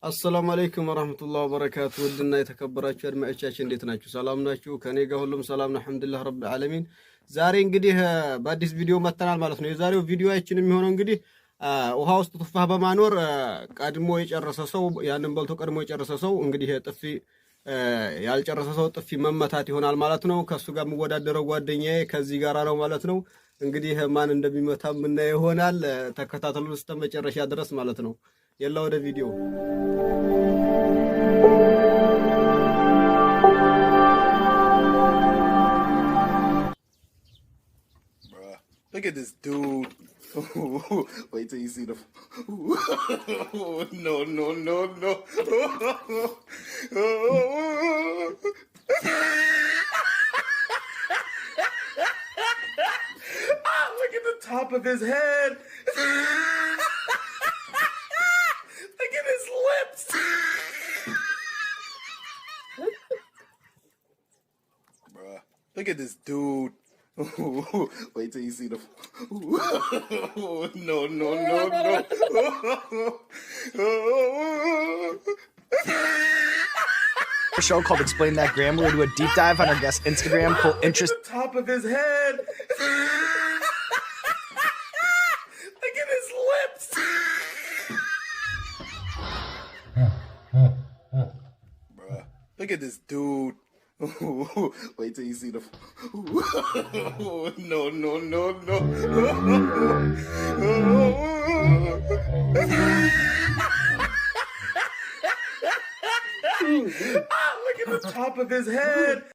አሰላሙ አለይኩም ወራህመቱላሂ ወበረካቱ። ውድና የተከበራችሁ አድማጮቻችን እንዴት ናችሁ? ሰላም ናችሁ? ከኔ ጋር ሁሉም ሰላም ነው አልሐምዱሊላህ ረብል ዓለሚን። ዛሬ እንግዲህ በአዲስ ቪዲዮ መጥተናል ማለት ነው። የዛሬው ቪዲዮአችን የሚሆነው እንግዲህ ውሃ ውስጥ ቱፋህ በማኖር ቀድሞ የጨረሰ ሰው ያንን በልቶ ቀድሞ የጨረሰ ሰው እንግዲህ ጥፊ ያልጨረሰ ሰው ጥፊ መመታት ይሆናል ማለት ነው። ከሱ ጋር የምወዳደረው ጓደኛዬ ከዚህ ጋራ ነው ማለት ነው። እንግዲህ ማን እንደሚመታ የምናየው ይሆናል። ተከታተሉን እስከ መጨረሻ ድረስ ማለት ነው። የላ ወደ ቪዲዮ Look at this dude. Wait till you see the. No, no, no, no. Look at the top of his head. Look at his lips. Bruh. Look at this dude. Wait till you see the. No, no, no, no. A show called Explain That Gram. We're gonna do a deep dive on our guest Instagram, pull interest. The top of his head. Look at his lips. Bruh. Look at this dude. Wait till you see the. No, no, no, no. Look at the top of his head.